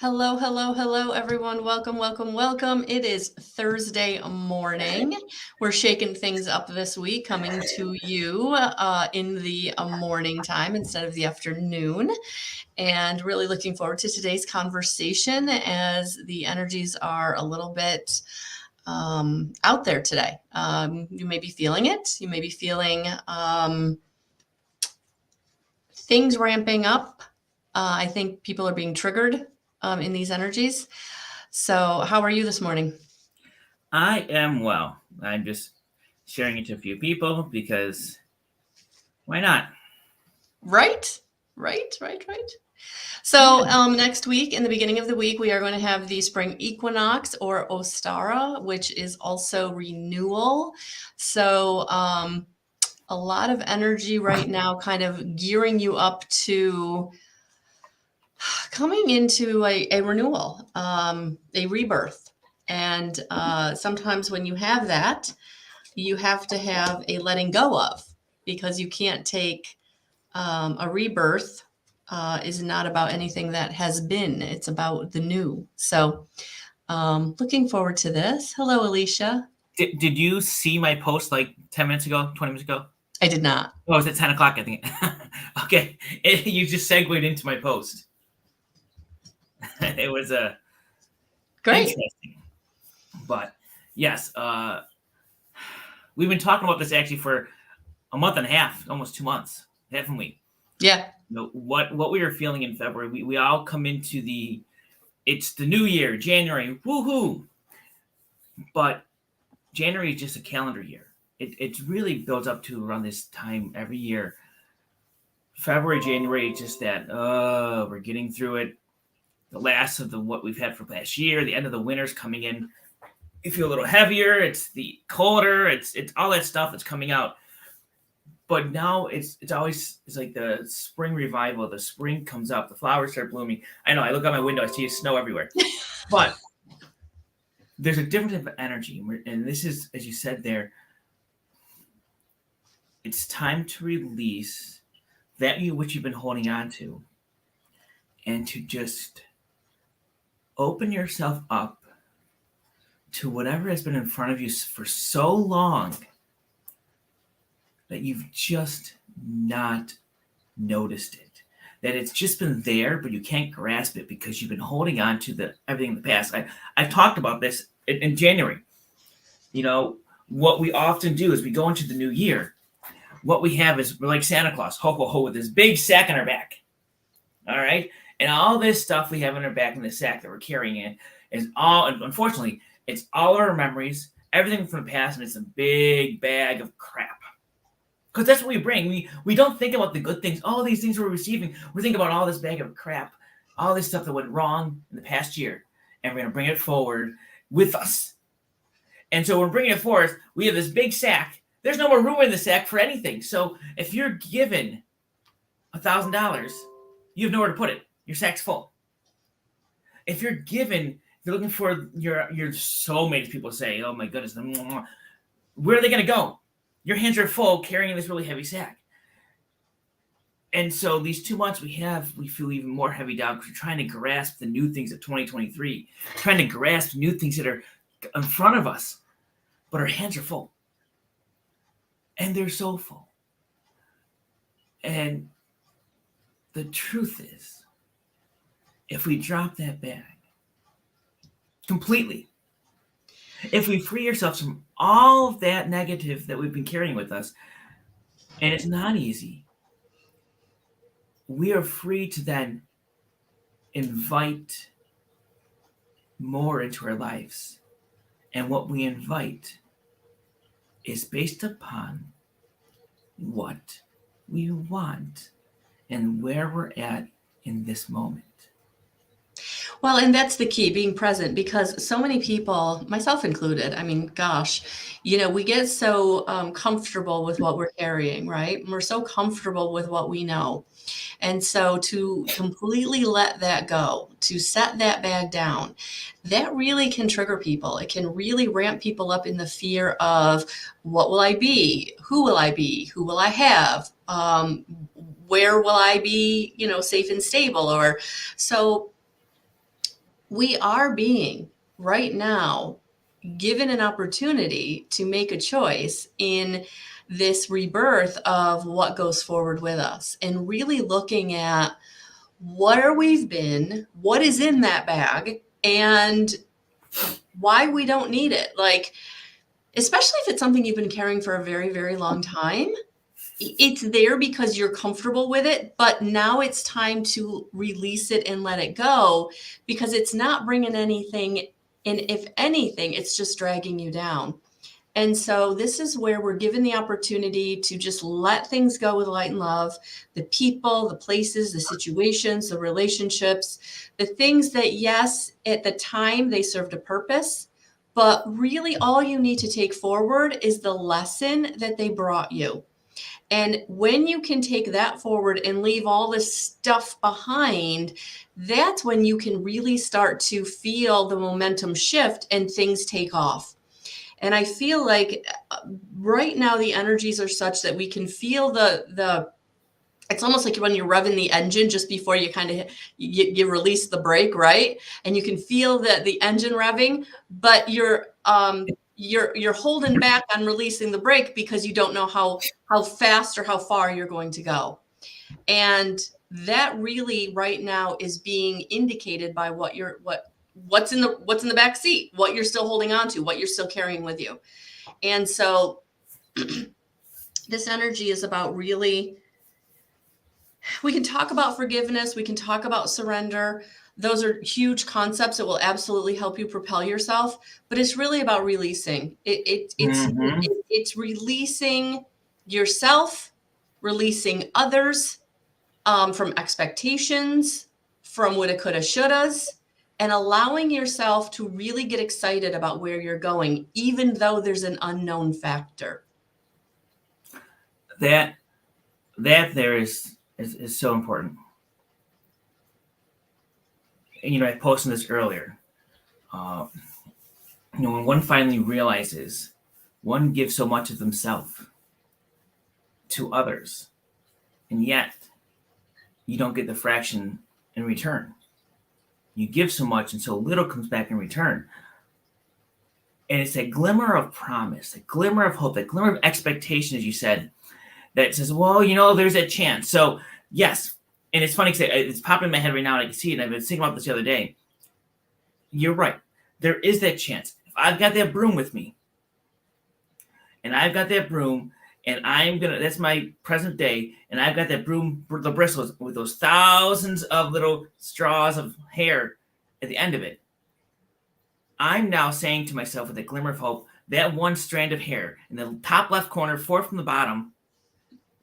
Hello, hello, hello, everyone. Welcome, welcome, welcome. It is Thursday morning. We're shaking things up this week, coming to you in the morning time instead of the afternoon. And really looking forward to today's conversation as the energies are a little bit out there today. You may be feeling it. You may be feeling things ramping up. I think people are being triggered in these energies. So, how are you this morning? I am well. I'm just sharing it to a few people because why not? Right? Right. So, next week, in the beginning of the week, we are going to have the spring equinox or Ostara, which is also renewal. So, a lot of energy right now, kind of gearing you up to coming into a renewal, a rebirth. And sometimes when you have that, you have to have a letting go of because you can't take a rebirth is not about anything that has been. It's about the new. So looking forward to this. Hello, Alicia. Did you see my post like 10 minutes ago, 20 minutes ago? I did not. Oh, it was at 10 o'clock, I think. Okay. You just segued into my post. It was Great. interesting. But yes, we've been talking about this actually for a month and a half, almost 2 months, haven't we? Yeah. What we were feeling in February, we all come into it's the new year, January, woohoo! But January is just a calendar year. It really builds up to around this time every year. February, January, just that, we're getting through it. The last of what we've had for last year, the end of the winter's coming in. You feel a little heavier. It's the colder. It's all that stuff that's coming out. But now it's like the spring revival. The spring comes up. The flowers start blooming. I know. I look out my window. I see snow everywhere. But there's a different type of energy. And this is, as you said there, it's time to release that which you've been holding on to and to just open yourself up to whatever has been in front of you for so long that you've just not noticed it. That it's just been there, but you can't grasp it because you've been holding on to everything in the past. I've talked about this in January. What we often do is we go into the new year. What we have is we're like Santa Claus, ho, ho, ho, with this big sack on our back. All right? And all this stuff we have in our back in the sack that we're carrying in is all, unfortunately, it's all our memories, everything from the past, and it's a big bag of crap. Because that's what we bring. We don't think about the good things, all these things we're receiving. We think about all this bag of crap, all this stuff that went wrong in the past year, and we're going to bring it forward with us. And so we're bringing it forth. We have this big sack. There's no more room in the sack for anything. So if you're given $1,000, you have nowhere to put it. Your sack's full. If you're looking for your soulmates, people say, oh my goodness, where are they going to go? Your hands are full carrying this really heavy sack. And so these 2 months we feel even more heavy down because we're trying to grasp the new things of 2023, trying to grasp new things that are in front of us, but our hands are full. And they're so full. And the truth is, if we drop that bag completely, if we free ourselves from all of that negative that we've been carrying with us, and it's not easy, we are free to then invite more into our lives. And what we invite is based upon what we want and where we're at in this moment. Well, and that's the key, being present, because so many people, myself included, I mean, gosh, we get so comfortable with what we're carrying, right? We're so comfortable with what we know. And so to completely let that go, to set that bag down, that really can trigger people. It can really ramp people up in the fear of, what will I be? Who will I be? Who will I have? Where will I be, safe and stable? Or so we are being right now given an opportunity to make a choice in this rebirth of what goes forward with us, and really looking at where we've been, what is in that bag, and why we don't need it. Like, especially if it's something you've been carrying for a very, very long time, it's there because you're comfortable with it, but now it's time to release it and let it go, because it's not bringing anything. And if anything, it's just dragging you down. And so this is where we're given the opportunity to just let things go with light and love, the people, the places, the situations, the relationships, the things that, yes, at the time they served a purpose, but really all you need to take forward is the lesson that they brought you. And when you can take that forward and leave all this stuff behind, that's when you can really start to feel the momentum shift and things take off. And I feel like right now the energies are such that we can feel the it's almost like when you're revving the engine just before you kind of you release the brake, right? And you can feel the engine revving, but you're holding back on releasing the brake because you don't know how fast or how far you're going to go. And that really right now is being indicated by what's in the back seat, what you're still holding on to, what you're still carrying with you. And so this energy is about really, we can talk about forgiveness, we can talk about surrender. Those are huge concepts that will absolutely help you propel yourself, but it's really about releasing. It's releasing yourself, releasing others from expectations, from woulda, coulda, shouldas, and allowing yourself to really get excited about where you're going, even though there's an unknown factor. That there is so important. And, I posted this earlier. When one finally realizes one gives so much of themselves to others, and yet you don't get the fraction in return. You give so much and so little comes back in return. And it's that glimmer of promise, that glimmer of hope, that glimmer of expectation, as you said, that says, well, there's a chance. So, yes. And it's funny because it's popping in my head right now and I can see it. And I've been thinking about this the other day. You're right. There is that chance. If I've got that broom with me, and I've got that broom, and that's my present day, and I've got that broom, the bristles with those thousands of little straws of hair at the end of it. I'm now saying to myself with a glimmer of hope, that one strand of hair in the top left corner, fourth from the bottom,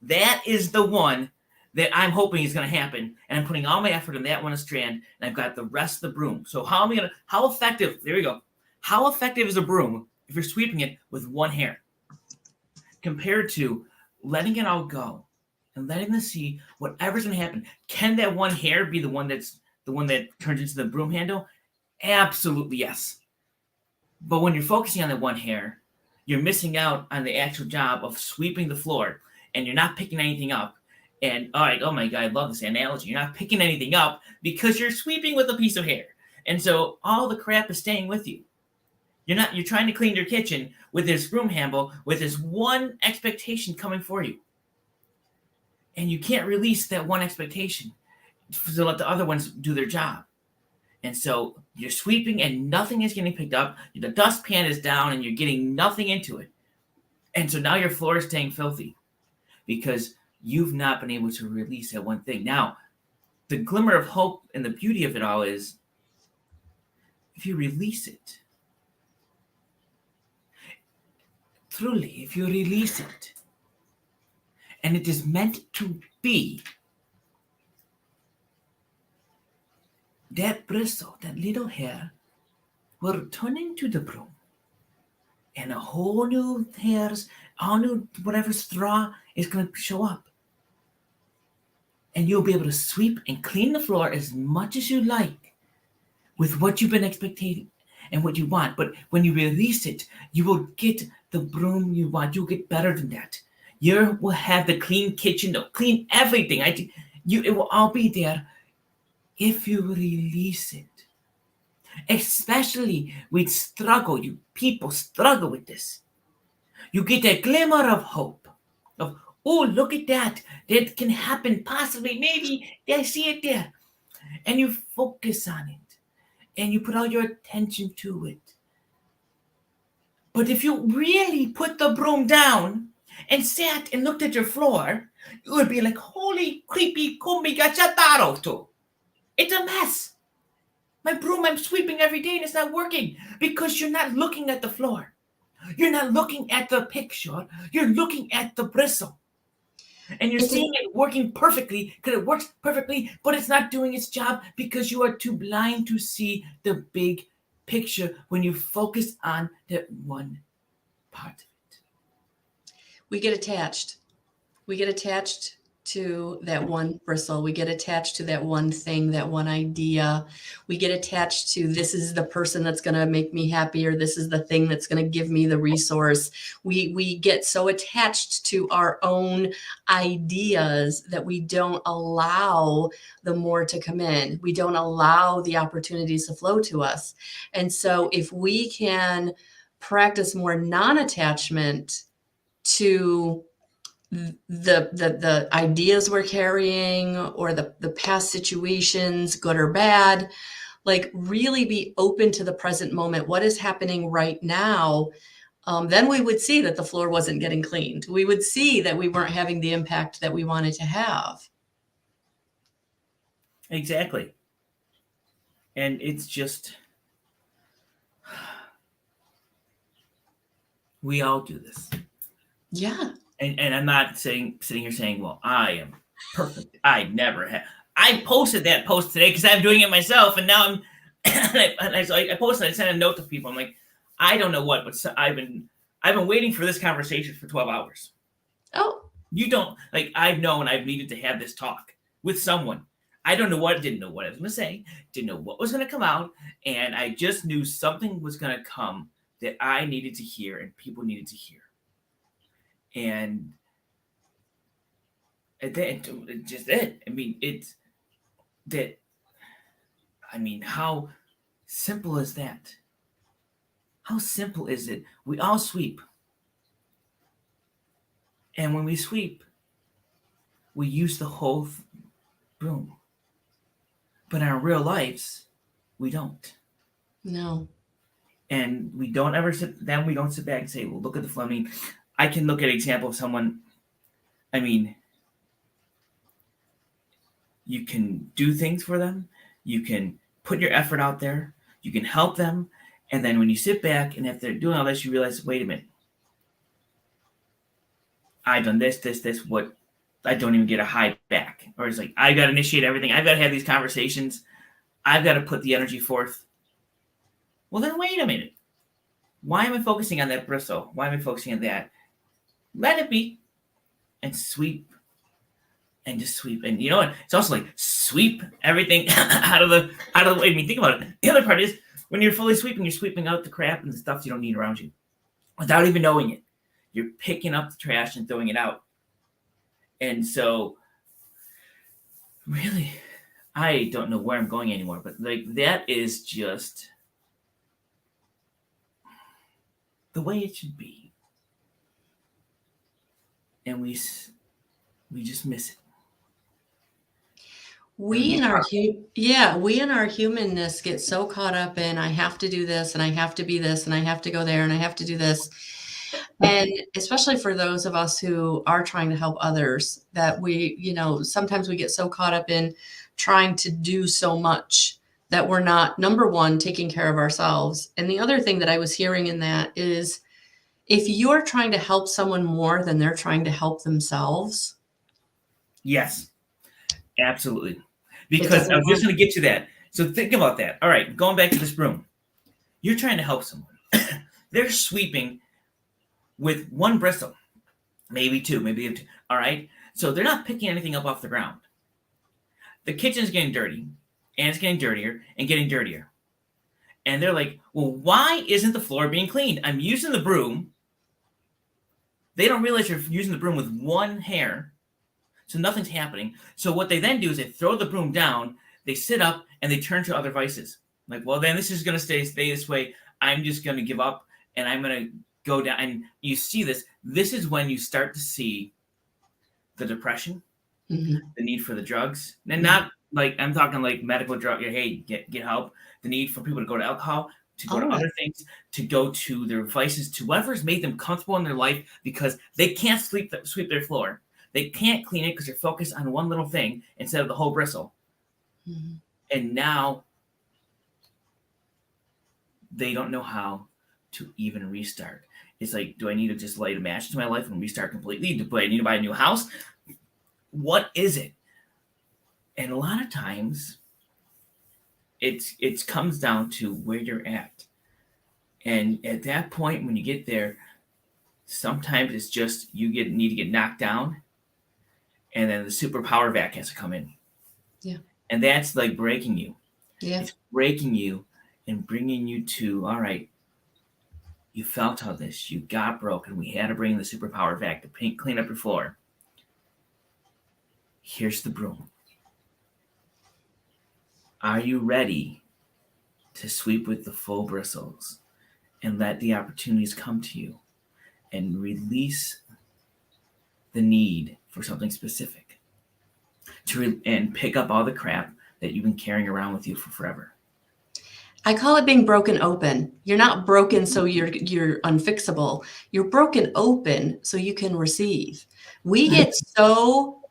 that is the one that I'm hoping is going to happen. And I'm putting all my effort in that one strand, and I've got the rest of the broom. So how effective, there we go. How effective is a broom if you're sweeping it with one hair compared to letting it all go and letting them see whatever's going to happen? Can that one hair be the one that turns into the broom handle? Absolutely, yes. But when you're focusing on that one hair, you're missing out on the actual job of sweeping the floor, and you're not picking anything up. And all right, oh my God, I love this analogy. You're not picking anything up because you're sweeping with a piece of hair. And so all the crap is staying with you. You're trying to clean your kitchen with this broom handle, with this one expectation coming for you. And you can't release that one expectation to let the other ones do their job. And so you're sweeping and nothing is getting picked up. The dustpan is down and you're getting nothing into it. And so now your floor is staying filthy because you've not been able to release that one thing. Now, the glimmer of hope and the beauty of it all is if you release it, truly, if you release it, and it is meant to be, that bristle, that little hair, will turn into the broom. And a whole new hairs, all new whatever straw is going to show up. And you'll be able to sweep and clean the floor as much as you like with what you've been expecting and what you want. But when you release it, you will get the broom you want. You'll get better than that. You will have the clean kitchen, the clean everything. It will all be there if you release it. Especially with struggle. You people struggle with this. You get a glimmer of hope. Of, oh, look at that. That can happen possibly. Maybe I see it there. And you focus on it. And you put all your attention to it. But if you really put the broom down and sat and looked at your floor, you would be like, holy creepy kumigachataro. It's a mess. My broom, I'm sweeping every day and it's not working because you're not looking at the floor. You're not looking at the picture. You're looking at the bristle. And you're seeing it working perfectly because it works perfectly, but it's not doing its job because you are too blind to see the big picture when you focus on that one part of it. We get attached. We get attached to that one bristle. We get attached to that one thing, that one idea. We get attached to this is the person that's going to make me happy, or this is the thing that's going to give me the resource. We get so attached to our own ideas that we don't allow the more to come in. We don't allow the opportunities to flow to us. And so if we can practice more non-attachment to the ideas we're carrying, or the past situations, good or bad, like really be open to the present moment. What is happening right now? Then we would see that the floor wasn't getting cleaned. We would see that we weren't having the impact that we wanted to have. Exactly. And it's just, we all do this. Yeah. And I'm not sitting here saying, well, I am perfect. I never have. I posted that post today because I'm doing it myself, and now I posted. I sent a note to people. I'm like, I don't know what, but I've been waiting for this conversation for 12 hours. Oh, you don't like. I've known I've needed to have this talk with someone. I didn't know what I was going to say, didn't know what was going to come out, and I just knew something was going to come that I needed to hear and people needed to hear. And then just it. I mean, it's that. I mean, how simple is that? How simple is it? We all sweep. And when we sweep, we use the whole broom. But in our real lives, we don't. no. And we don't ever sit back and say, well, look at the flow. I mean, I can look at an example of someone. I mean, you can do things for them. You can put your effort out there. You can help them. And then when you sit back and if they're doing all this, you realize, wait a minute. I've done this, what I don't even get a high back. Or it's like, I've got to initiate everything. I've got to have these conversations. I've got to put the energy forth. Well, then wait a minute. Why am I focusing on that bristle? Why am I focusing on that? Let it be. And sweep. And just sweep. And you know what? It's also like sweep everything out of the way. I mean, think about it. The other part is when you're fully sweeping, you're sweeping out the crap and the stuff you don't need around you without even knowing it. You're picking up the trash and throwing it out. And so really, I don't know where I'm going anymore, but like that is just the way it should be. And we just miss it. We in our humanness get so caught up in I have to do this and I have to be this and I have to go there and I have to do this. And especially for those of us who are trying to help others, that we, sometimes we get so caught up in trying to do so much that we're not, number one, taking care of ourselves. And the other thing that I was hearing in that is if you're trying to help someone more than they're trying to help themselves. Yes, absolutely. Because I was just going to get to that. So think about that. All right, going back to this broom. You're trying to help someone. They're sweeping with one bristle, maybe two, maybe two. All right. So they're not picking anything up off the ground. The kitchen's getting dirty, and it's getting dirtier and getting dirtier. And they're like, well, why isn't the floor being cleaned? I'm using the broom. They don't realize you're using the broom with one hair, so nothing's happening. So what they then do is they throw the broom down, they sit up, and they turn to other vices. Like, well, then this is going to stay this way. I'm just going to give up and I'm going to go down. And you see this. This is when you start to see the depression, Mhm. the need for the drugs. And not like, I'm talking like medical drug. Hey, get help. The need for people to go to alcohol, to go to other things, to go to their vices, to whatever's made them comfortable in their life because they can't sweep their floor. They can't clean it because they're focused on one little thing instead of the whole bristle. Mm-hmm. And now they don't know how to even restart. It's like, do I need to just light a match to my life and restart completely? Do I need to buy a new house? What is it? And a lot of times it comes down to where you're at. And at that point, when you get there, sometimes it's just need to get knocked down, and then the superpower vac has to come in. Yeah. And that's like breaking you. Yeah. It's breaking you and bringing you to, all right, you felt all this. You got broken. We had to bring the superpower vac to clean up your floor. Here's the broom. Are you ready to sweep with the full bristles and let the opportunities come to you and release the need for something specific and pick up all the crap that you've been carrying around with you for forever? I call it being broken open. You're not broken so you're unfixable. You're broken open so you can receive. We get so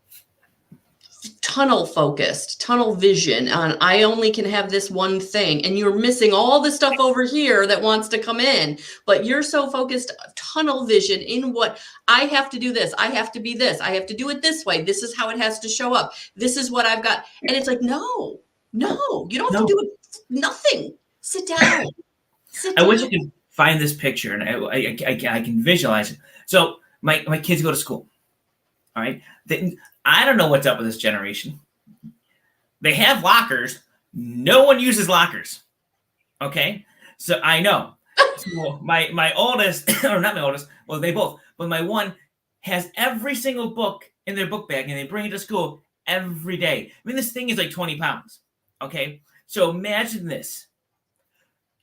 tunnel focused, tunnel vision on I only can have this one thing, and you're missing all the stuff over here that wants to come in, but you're so focused tunnel vision in what I have to do this, I have to be this, I have to do it this way, this is how it has to show up, this is what I've got. And it's like, no, you don't have to do it, nothing. Sit down. I wish I could find this picture and I can visualize it. So my kids go to school. All right. I don't know what's up with this generation. They have lockers. No one uses lockers. Okay. So I know. So my oldest, or not my oldest, well, they both, but my one has every single book in their book bag and they bring it to school every day. I mean, this thing is like 20 pounds. Okay. So imagine this.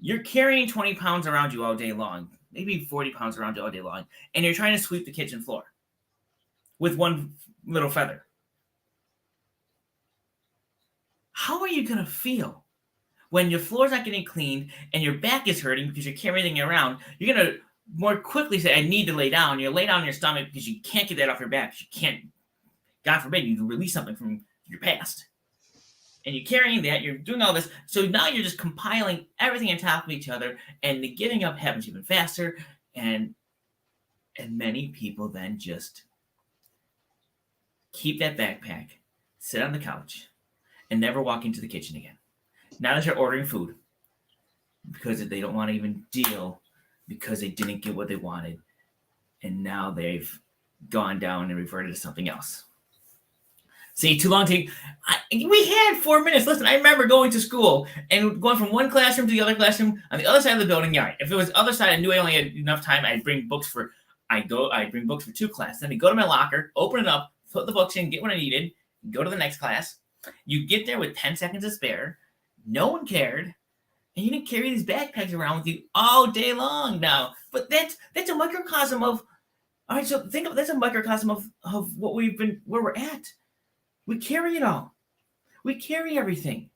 You're carrying 20 pounds around you all day long, maybe 40 pounds around you all day long, and you're trying to sweep the kitchen floor with one little feather. How are you going to feel when your floor's not getting cleaned and your back is hurting because you're carrying everything around? You're going to more quickly say, I need to lay down. You lay down on your stomach because you can't get that off your back. You can't, God forbid, you release something from your past. And you're carrying that, you're doing all this. So now you're just compiling everything on top of each other, and the giving up happens even faster. And many people then just keep that backpack, sit on the couch, and never walk into the kitchen again. Now that they're ordering food because they don't want to even deal because they didn't get what they wanted. And now they've gone down and reverted to something else. See, too long to... we had 4 minutes. Listen, I remember going to school and going from one classroom to the other classroom on the other side of the building. Yeah, if it was the other side, I knew I only had enough time. I'd bring books for 2 classes. Then I'd go to my locker, open it up, put the books in, get what I needed, go to the next class. You get there with 10 seconds to spare. No one cared. And you didn't carry these backpacks around with you all day long now. But that's a microcosm of... All right, so think of that's a microcosm of what where we're at. We carry it all. We carry everything.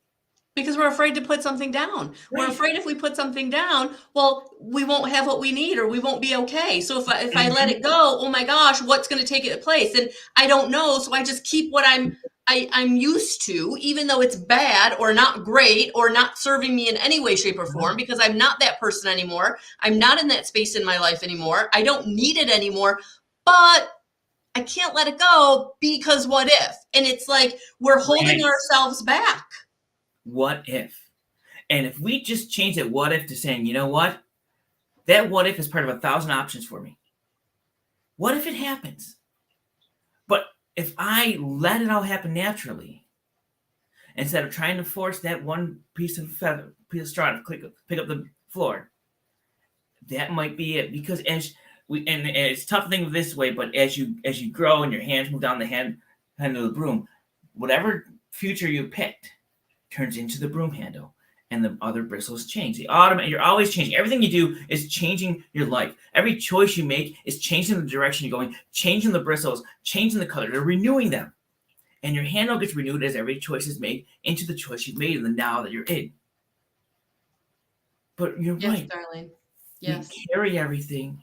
Because we're afraid to put something down. Right. We're afraid if we put something down, well, we won't have what we need or we won't be okay. So if I let it go, oh my gosh, what's going to take its place? And I don't know. So I just keep what I'm used to, even though it's bad or not great or not serving me in any way, shape, or form, because I'm not that person anymore. I'm not in that space in my life anymore. I don't need it anymore. But I can't let it go because what if? And it's like we're holding ourselves back. What if? And if we just change that what if to saying, you know what? That what if is part of 1,000 options for me. What if it happens? But if I let it all happen naturally, instead of trying to force that one piece of straw to pick up the floor, that might be it. Because and it's tough to think of this way, but as you grow and your hands move down the handle of the broom, whatever future you picked turns into the broom handle, and the other bristles change. You're always changing. Everything you do is changing your life. Every choice you make is changing the direction you're going, changing the bristles, changing the color. They're renewing them. And your handle gets renewed as every choice is made into the choice you've made in the now that you're in. But you're Yes, right. darling. Yes. We carry everything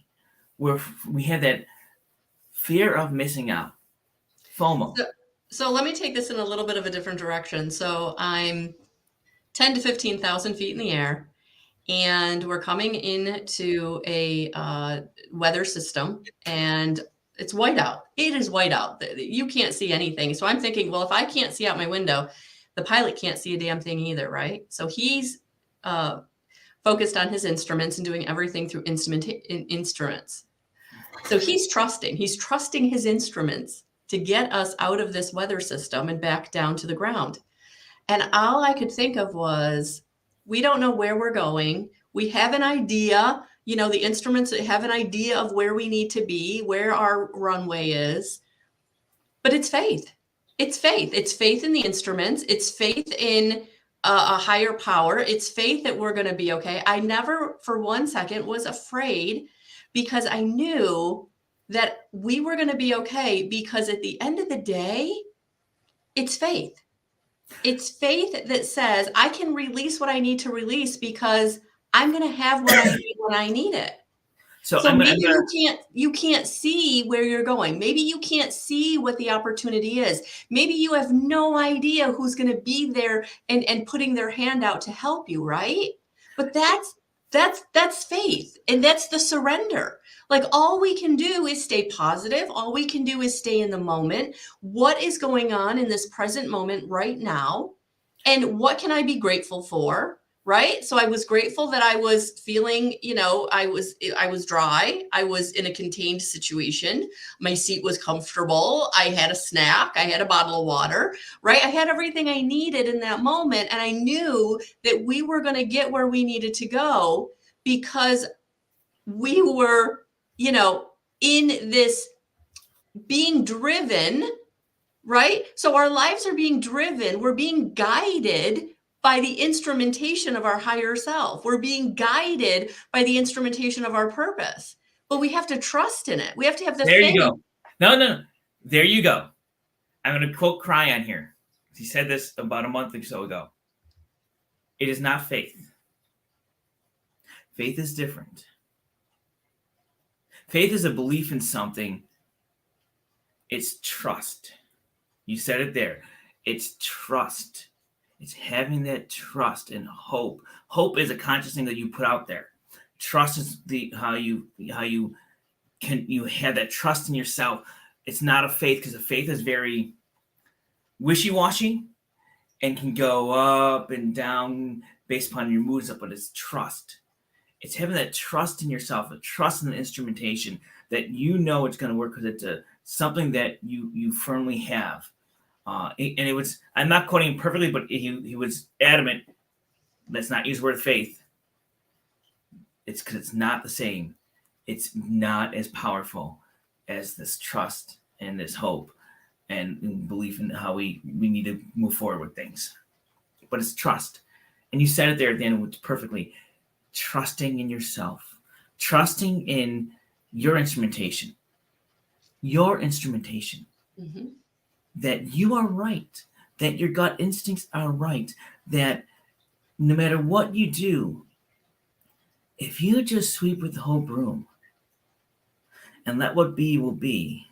where we have that fear of missing out. FOMO. So let me take this in a little bit of a different direction. So I'm 10 to 15,000 feet in the air, and we're coming into a weather system, and it's white out. It is white out. You can't see anything. So I'm thinking, well, if I can't see out my window, the pilot can't see a damn thing either, right? So he's focused on his instruments and doing everything through instruments. So he's trusting his instruments to get us out of this weather system and back down to the ground. And all I could think of was, we don't know where we're going. We have an idea, the instruments have an idea of where we need to be, where our runway is, but it's faith. It's faith. It's faith in the instruments. It's faith in a higher power. It's faith that we're going to be okay. I never for one second was afraid, because I knew that we were going to be okay, because at the end of the day, it's faith. It's faith that says I can release what I need to release, because I'm going to have what I need when I need it. So maybe you can't see where you're going. Maybe you can't see what the opportunity is. Maybe you have no idea who's going to be there and putting their hand out to help you, right? But that's faith, and that's the surrender. Like, all we can do is stay positive. All we can do is stay in the moment. What is going on in this present moment right now? And what can I be grateful for? Right? So I was grateful that I was feeling, I was dry. I was in a contained situation. My seat was comfortable. I had a snack. I had a bottle of water, right? I had everything I needed in that moment. And I knew that we were going to get where we needed to go, because we were, in this being driven, right? So our lives are being driven. We're being guided by the instrumentation of our higher self. We're being guided by the instrumentation of our purpose, but we have to trust in it. We have to have the faith. There you go. No. There you go. I'm going to quote Cryon here. He said this about a month or so ago. It is not faith. Faith is different. Faith is a belief in something. It's trust. You said it there. It's trust. It's having that trust and hope. Hope is a conscious thing that you put out there. Trust is how you have that trust in yourself. It's not a faith, because a faith is very wishy-washy and can go up and down based upon your moods. But it's trust. It's having that trust in yourself, a trust in the instrumentation that it's going to work, because it's something that you firmly have. And it was, I'm not quoting perfectly, but he was adamant, let's not use the word faith. It's because it's not the same. It's not as powerful as this trust and this hope and belief in how we need to move forward with things. But it's trust. And you said it there at the end perfectly. Trusting in yourself. Trusting in your instrumentation. Your instrumentation. Mm-hmm. That you are right, that your gut instincts are right, that no matter what you do, if you just sweep with the whole broom and let what be will be,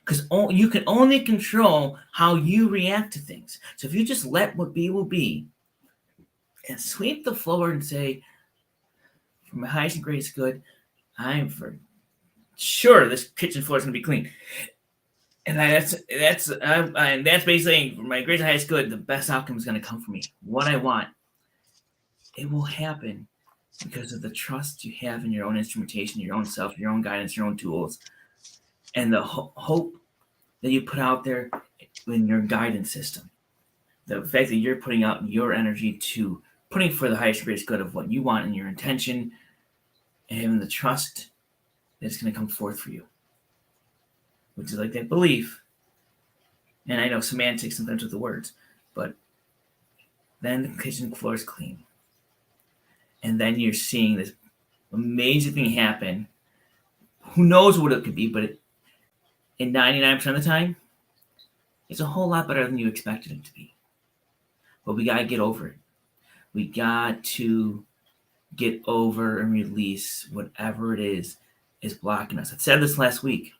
because you can only control how you react to things. So if you just let what be will be and sweep the floor and say, for my highest and greatest good, I'm for sure this kitchen floor is going to be clean. And that's basically, for my greatest highest good, the best outcome is going to come for me. What I want, it will happen because of the trust you have in your own instrumentation, your own self, your own guidance, your own tools, and the hope that you put out there in your guidance system. The fact that you're putting out your energy to putting for the highest and greatest good of what you want in your intention, and having the trust that it's going to come forth for you. Which is like that belief. And I know semantics sometimes with the words, but then the kitchen floor is clean. And then you're seeing this amazing thing happen. Who knows what it could be, but in 99% of the time, it's a whole lot better than you expected it to be. But we got to get over it. We got to get over and release whatever it is blocking us. I said this last week.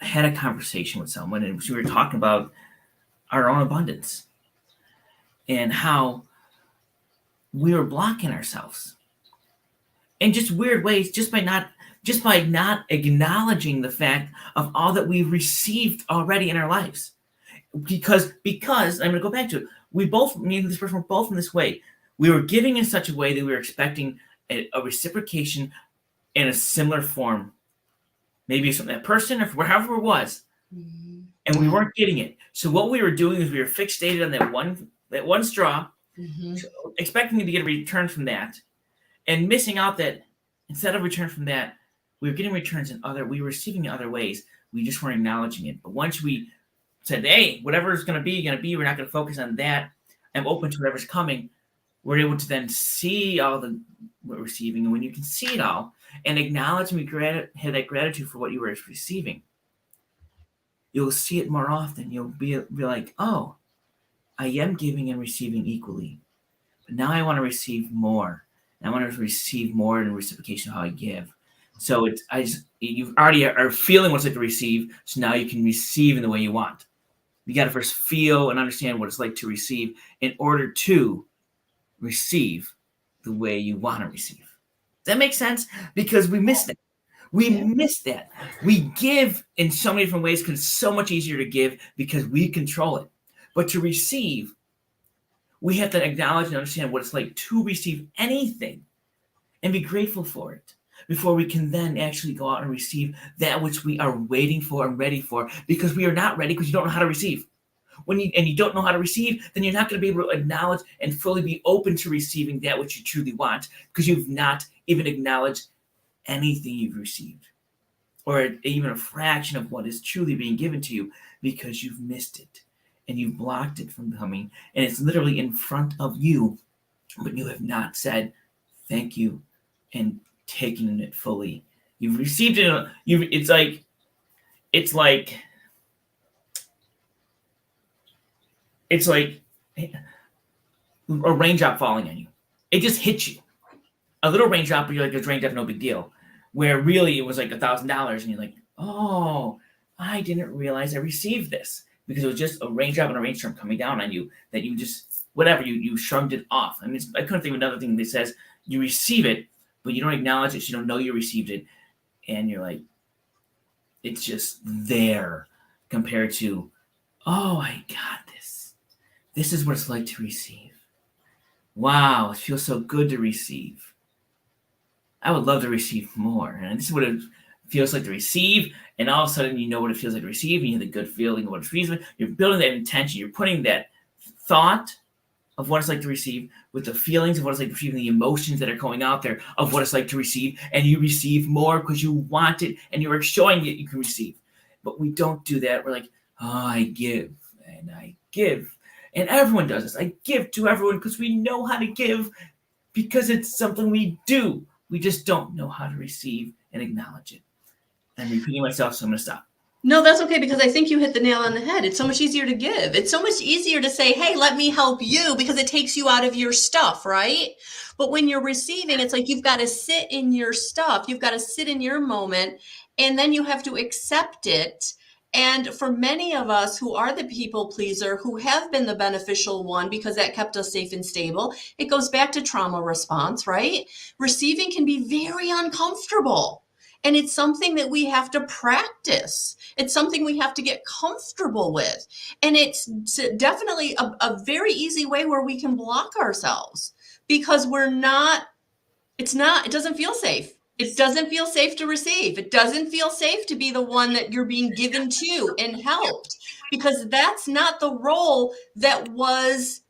I had a conversation with someone, and we were talking about our own abundance and how we were blocking ourselves in just weird ways, just by not acknowledging the fact of all that we've received already in our lives. Because I'm going to go back to it. We both, me and this person, were both in this way. We were giving in such a way that we were expecting a reciprocation in a similar form. Maybe from that person or however it was. Mm-hmm. And we weren't getting it. So what we were doing is we were fixated on that one straw, mm-hmm. expecting to get a return from that, and missing out that instead of return from that, we were getting returns we were receiving in other ways. We just weren't acknowledging it. But once we said, hey, whatever is going to be, we're not going to focus on that. I'm open to whatever's coming. We're able to then see all what we're receiving. And when you can see it all and acknowledge and have that gratitude for what you were receiving, you'll see it more often. You'll be like, oh, I am giving and receiving equally. But now I want to receive more. I want to receive more in reciprocation of how I give. So you already are feeling what it's like to receive. So now you can receive in the way you want. You got to first feel and understand what it's like to receive in order to receive the way you want to receive. Does that make sense? Because we miss that. We miss that. We give in so many different ways because it's so much easier to give because we control it. But to receive, we have to acknowledge and understand what it's like to receive anything and be grateful for it before we can then actually go out and receive that which we are waiting for and ready for, because we are not ready because you don't know how to receive. When you don't know how to receive, then you're not going to be able to acknowledge and fully be open to receiving that which you truly want, because you've not even acknowledged anything you've received, or even a fraction of what is truly being given to you, because you've missed it and you've blocked it from coming, and it's literally in front of you, but you have not said thank you and taken it fully. You've received it. It's like a raindrop falling on you. It just hits you. A little raindrop, but you're like, it's raindrop, no big deal. Where really it was like $1,000, and you're like, oh, I didn't realize I received this, because it was just a raindrop and a rainstorm coming down on you that you just, whatever, you shrugged it off. I mean, I couldn't think of another thing that says you receive it, but you don't acknowledge it, so you don't know you received it, and you're like, it's just there compared to, oh, I got this. This is what it's like to receive. Wow, it feels so good to receive. I would love to receive more. And this is what it feels like to receive. And all of a sudden, you know what it feels like to receive. And you have the good feeling of what it feels like. You're building that intention. You're putting that thought of what it's like to receive with the feelings of what it's like to receive, and the emotions that are going out there of what it's like to receive. And you receive more because you want it, and you are showing it you can receive. But we don't do that. We're like, oh, I give and I give. And everyone does this. I give to everyone because we know how to give, because it's something we do. We just don't know how to receive and acknowledge it. I'm repeating myself, so I'm going to stop. No, that's okay, because I think you hit the nail on the head. It's so much easier to give. It's so much easier to say, hey, let me help you, because it takes you out of your stuff, right? But when you're receiving, it's like you've got to sit in your stuff. You've got to sit in your moment, and then you have to accept it. And for many of us who are the people pleaser, who have been the beneficial one because that kept us safe and stable, it goes back to trauma response, right? Receiving can be very uncomfortable. And it's something that we have to practice. It's something we have to get comfortable with. And it's definitely a very easy way where we can block ourselves, because it doesn't feel safe. It doesn't feel safe to receive. It doesn't feel safe to be the one that you're being given to and helped, because that's not the role that was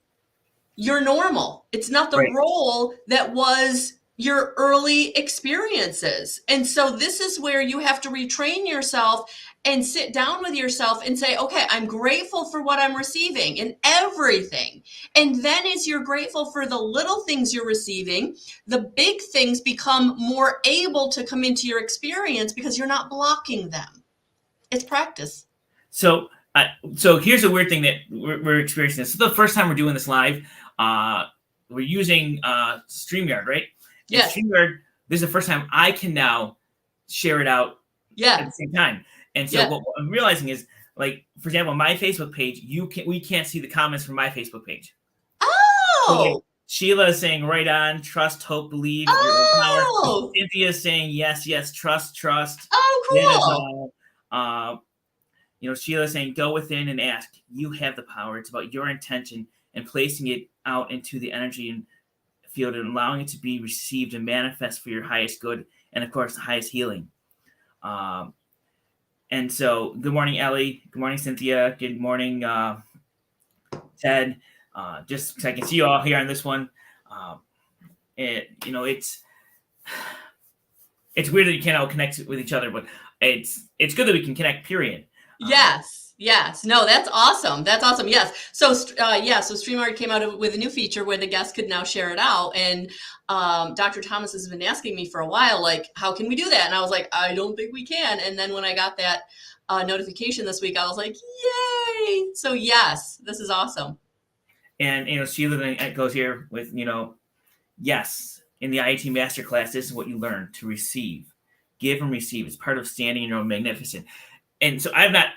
your normal. It's not the role that was your early experiences. And so this is where you have to retrain yourself and sit down with yourself and say, okay, I'm grateful for what I'm receiving and everything. And then as you're grateful for the little things you're receiving, the big things become more able to come into your experience because you're not blocking them. It's practice. So, so here's a weird thing that we're experiencing. This is the first time we're doing this live. We're using StreamYard, right? And Yes. StreamYard, this is the first time I can now share it out at the same time. And so what I'm realizing is, like, for example, my Facebook page, we can't see the comments from my Facebook page. So, like, Oh. Sheila is saying right on, trust, hope, believe, your power. Oh. Cynthia is saying yes, yes, trust. Oh, cool. Sheila is saying go within and ask. You have the power. It's about your intention and placing it out into the energy and field and allowing it to be received and manifest for your highest good and, of course, the highest healing. And so, good morning, Ellie. Good morning, Cynthia. Good morning, Ted. Just so I can see you all here on this one. It's weird that you can't all connect with each other, but it's good that we can connect. Period. Yes. No, that's awesome. Yes. So StreamYard came out with a new feature where the guests could now share it out. And Dr. Thomas has been asking me for a while, like, how can we do that? And I was like, I don't think we can. And then when I got that notification this week, I was like, yay. So yes, this is awesome. And, Sheila then goes here with, yes, in the IET Masterclass, this is what you learn: to receive, give and receive. It's part of standing in your own magnificent. And so I've not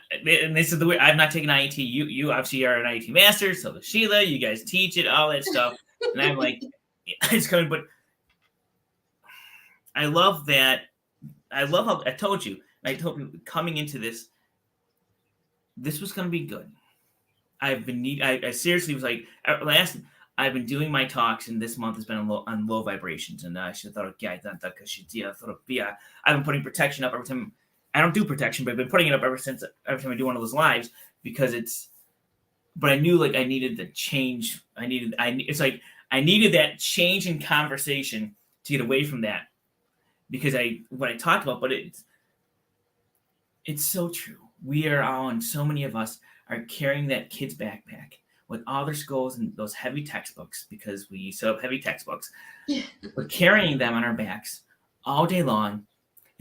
taken IET. You obviously are an IET master. So does Sheila. You guys teach it, all that stuff. And I'm like, it's coming. But I love that. I love how I told you. I told you coming into this was going to be good. I seriously was like, I've been doing my talks, and this month has been on low vibrations. And I should have thought, I've been putting protection up every time. I don't do protection, but I've been putting it up every time I do one of those lives because but I knew, like, I needed the change. I needed that change in conversation to get away from that because what I talked about, but it's so true. We are all, and so many of us are carrying that kid's backpack with all their skulls and those heavy textbooks because we used to have heavy textbooks. Yeah. We're carrying them on our backs all day long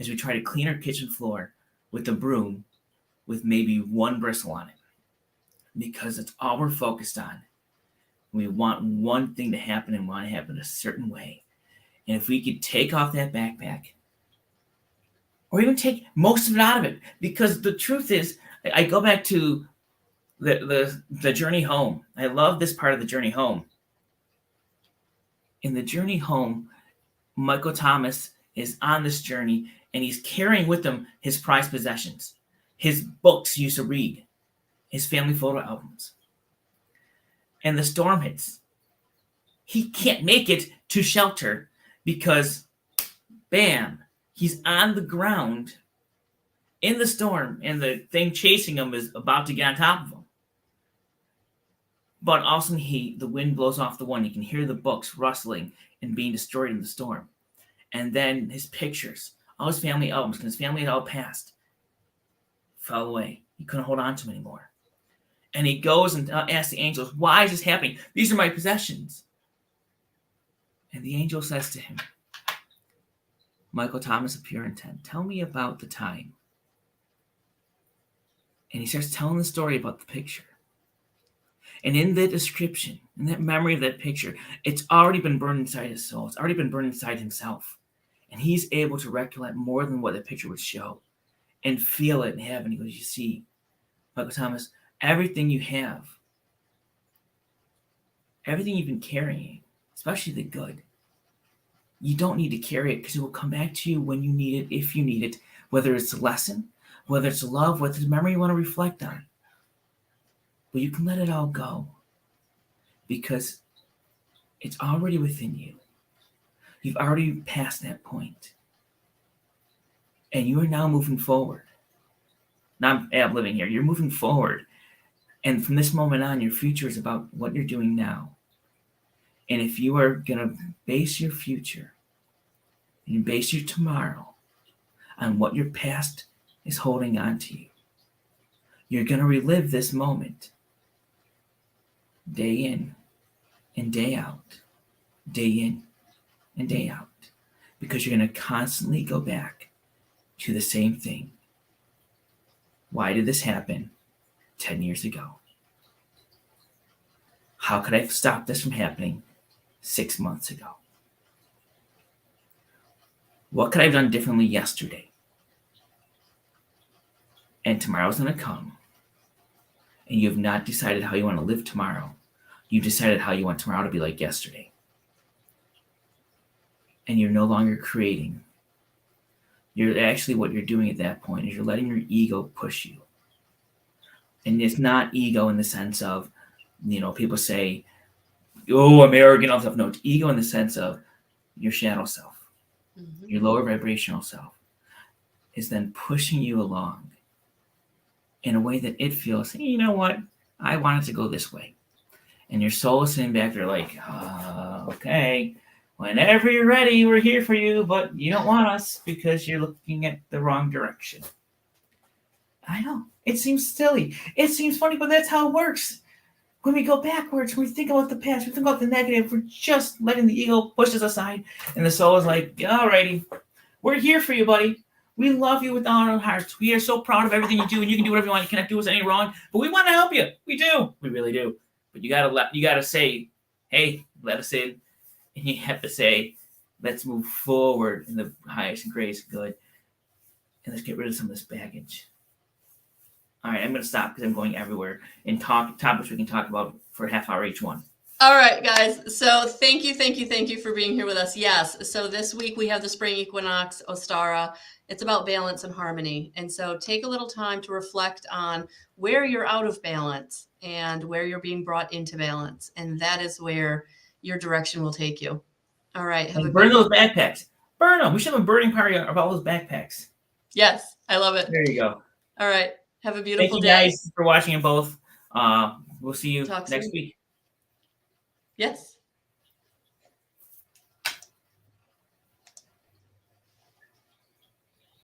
as we try to clean our kitchen floor with a broom with maybe one bristle on it because it's all we're focused on. We want one thing to happen and want to happen a certain way. And if we could take off that backpack or even take most of it out of it, because the truth is, I go back to the journey home. I love this part of the journey home. In the journey home, Michael Thomas is on this journey and he's carrying with him his prized possessions, his books he used to read, his family photo albums. And the storm hits. He can't make it to shelter because, bam, he's on the ground in the storm and the thing chasing him is about to get on top of him. But all of a sudden, the wind blows off the one. You can hear the books rustling and being destroyed in the storm. And then his pictures, all his family albums, because his family had all passed, fell away. He couldn't hold on to them anymore. And he goes and asks the angels, why is this happening? These are my possessions. And the angel says to him, Michael Thomas of pure intent, tell me about the time. And he starts telling the story about the picture. And in the description, in that memory of that picture, it's already been burned inside his soul. It's already been burned inside himself. And he's able to recollect more than what the picture would show and feel it and have. And he goes, you see, Michael Thomas, everything you have, everything you've been carrying, especially the good, you don't need to carry it because it will come back to you when you need it, if you need it, whether it's a lesson, whether it's a love, whether it's a memory you want to reflect on. But you can let it all go because it's already within you. You've already passed that point. And you are now moving forward. Not living here. You're moving forward. And from this moment on, your future is about what you're doing now. And if you are going to base your future and base your tomorrow on what your past is holding on to you, You're going to relive this moment day in and day out, day in and day out, because you're going to constantly go back to the same thing. Why did this happen 10 years ago? How could I stop this from happening 6 months ago? What could I have done differently yesterday? And tomorrow's going to come. And you have not decided how you want to live tomorrow. You decided how you want tomorrow to be like yesterday. And you're no longer creating. You're actually, what you're doing at that point is you're letting your ego push you. And it's not ego in the sense of, people say, oh, I'm arrogant and stuff. No, it's ego in the sense of your shadow self, your lower vibrational self, is then pushing you along in a way that it feels, hey, you know what? I want it to go this way. And your soul is sitting back there like, okay, whenever you're ready, we're here for you, but you don't want us because you're looking at the wrong direction. I know. It seems silly. It seems funny, but that's how it works. When we go backwards, when we think about the past, we think about the negative, we're just letting the ego push us aside. And the soul is like, alrighty, we're here for you, buddy. We love you with all our hearts. We are so proud of everything you do, and you can do whatever you want. You cannot do us any wrong, but we want to help you. We do. We really do. But you gotta say, hey, let us in. And you have to say, let's move forward in the highest and greatest good. And let's get rid of some of this baggage. All right, I'm going to stop because I'm going everywhere and talk topics we can talk about for a half hour each one. All right, guys. So thank you for being here with us. Yes. So this week we have the Spring Equinox, Ostara. It's about balance and harmony. And so take a little time to reflect on where you're out of balance and where you're being brought into balance. And that is where your direction will take you. All right. Burn those backpacks. Burn them. We should have a burning party of all those backpacks. Yes, I love it. There you go. All right. Have a beautiful day. Thank you guys for watching them both. We'll see you next week. Yes.